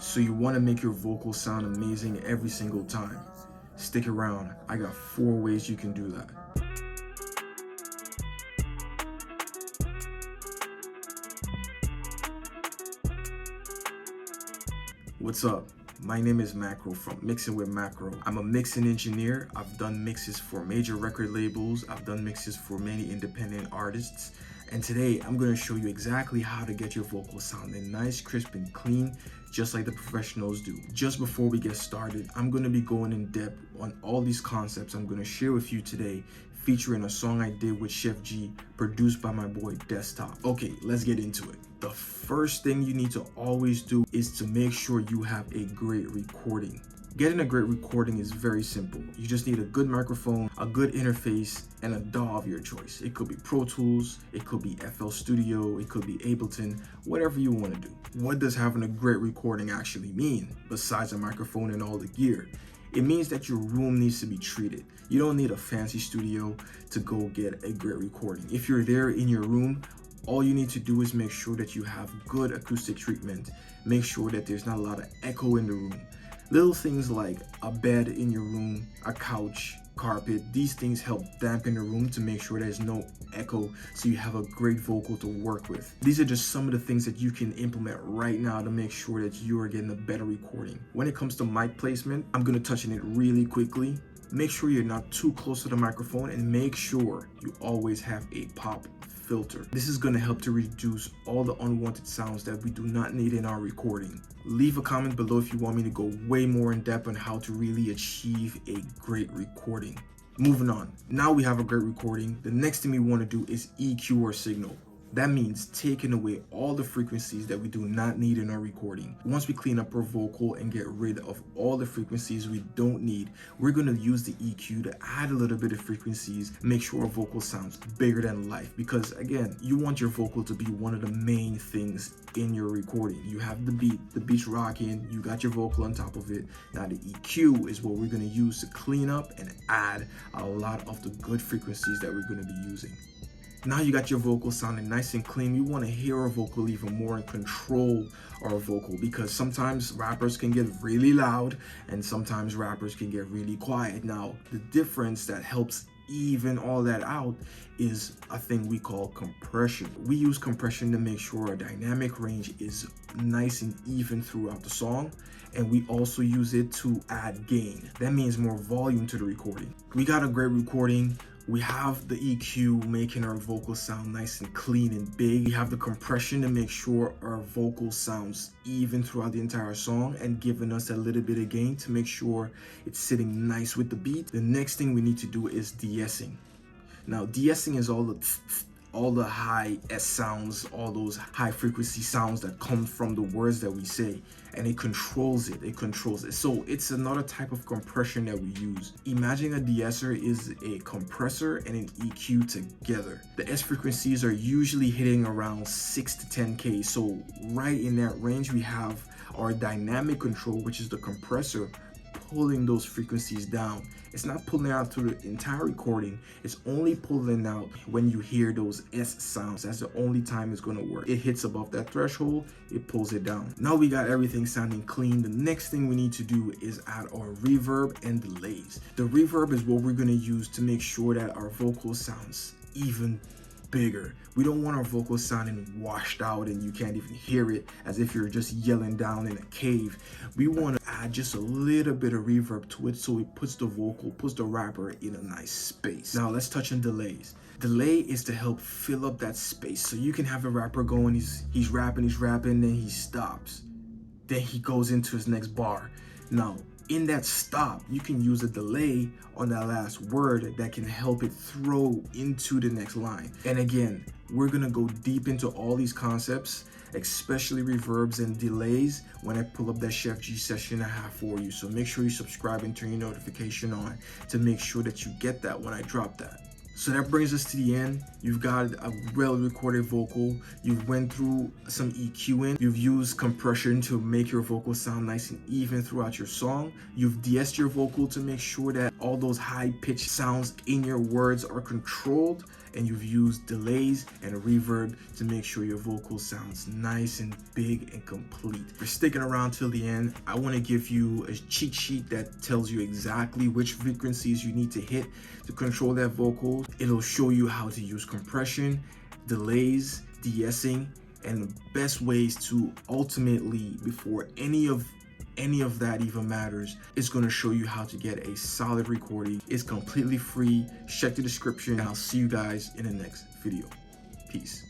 So you want to make your vocals sound amazing every single time. Stick around, I got 4 ways you can do that. What's up? My name is Macro from Mixing with Macro. I'm a mixing engineer. I've done mixes for major record labels. I've done mixes for many independent artists. And today I'm going to show you exactly how to get your vocals sounding nice, crisp, and clean, just like the professionals do. Just before we get started, I'm going to be going in depth on all these concepts I'm going to share with you today, featuring a song I did with Sheff G, produced by my boy Desktop. Okay, let's get into it. The first thing you need to always do is to make sure you have a great recording. Getting a great recording is very simple. You just need a good microphone, a good interface, and a DAW of your choice. It could be Pro Tools, it could be FL Studio, it could be Ableton, whatever you want to do. What does having a great recording actually mean, besides a microphone and all the gear? It means that your room needs to be treated. You don't need a fancy studio to go get a great recording. If you're there in your room, all you need to do is make sure that you have good acoustic treatment. Make sure that there's not a lot of echo in the room. Little things like a bed in your room, a couch, carpet, these things help dampen the room to make sure there's no echo, so you have a great vocal to work with. These are just some of the things that you can implement right now to make sure that you are getting a better recording. When it comes to mic placement, I'm going to touch on it really quickly. Make sure you're not too close to the microphone, and make sure you always have a pop filter. This is going to help to reduce all the unwanted sounds that we do not need in our recording. Leave a comment below if you want me to go way more in depth on how to really achieve a great recording. Moving on, now we have a great recording. The next thing we want to do is EQ or signal. That means taking away all the frequencies that we do not need in our recording. Once we clean up our vocal and get rid of all the frequencies we don't need, we're going to use the EQ to add a little bit of frequencies, make sure our vocal sounds bigger than life. Because again, you want your vocal to be one of the main things in your recording. You have the beat's rocking, you got your vocal on top of it. Now the EQ is what we're going to use to clean up and add a lot of the good frequencies that we're going to be using. Now you got your vocal sounding nice and clean. You want to hear our vocal even more and control our vocal, because sometimes rappers can get really loud and sometimes rappers can get really quiet. Now, the difference that helps even all that out is a thing we call compression. We use compression to make sure our dynamic range is nice and even throughout the song, and we also use it to add gain. That means more volume to the recording. We got a great recording. We have the EQ making our vocal sound nice and clean and big. We have the compression to make sure our vocal sounds even throughout the entire song and giving us a little bit of gain to make sure it's sitting nice with the beat. The next thing we need to do is de-essing. Now, de-essing is all the high S sounds, all those high frequency sounds that come from the words that we say, and it controls it. So it's another type of compression that we use. Imagine a de-esser is a compressor and an EQ together. The S frequencies are usually hitting around 6 to 10K. So right in that range, we have our dynamic control, which is the compressor, pulling those frequencies down. It's not pulling out through the entire recording. It's only pulling out when you hear those S sounds. That's the only time it's going to work. It hits above that threshold, it pulls it down. Now we got everything sounding clean. The next thing we need to do is add our reverb and delays. The reverb is what we're going to use to make sure that our vocal sounds even bigger. We don't want our vocals sounding washed out and you can't even hear it, as if you're just yelling down in a cave. We want to add just a little bit of reverb to it so it puts the rapper in a nice space. Now let's touch on delays. Delay is to help fill up that space. So you can have a rapper going, he's rapping, then he stops. Then he goes into his next bar. Now, in that stop, you can use a delay on that last word that can help it throw into the next line. And again, we're gonna go deep into all these concepts, especially reverbs and delays, when I pull up that Sheff G session I have for you. So make sure you subscribe and turn your notification on to make sure that you get that when I drop that. So that brings us to the end. You've got a well-recorded vocal. You've went through some EQing. You've used compression to make your vocal sound nice and even throughout your song. You've de-essed your vocal to make sure that all those high-pitched sounds in your words are controlled. and you've used delays and reverb to make sure your vocal sounds nice and big and complete. If you're sticking around till the end, I want to give you a cheat sheet that tells you exactly which frequencies you need to hit to control that vocal. It'll show you how to use compression, delays, de-essing, and the best ways to ultimately, before any of that even matters, it's going to show you how to get a solid recording. It's completely free. Check the description, and I'll see you guys in the next video. Peace.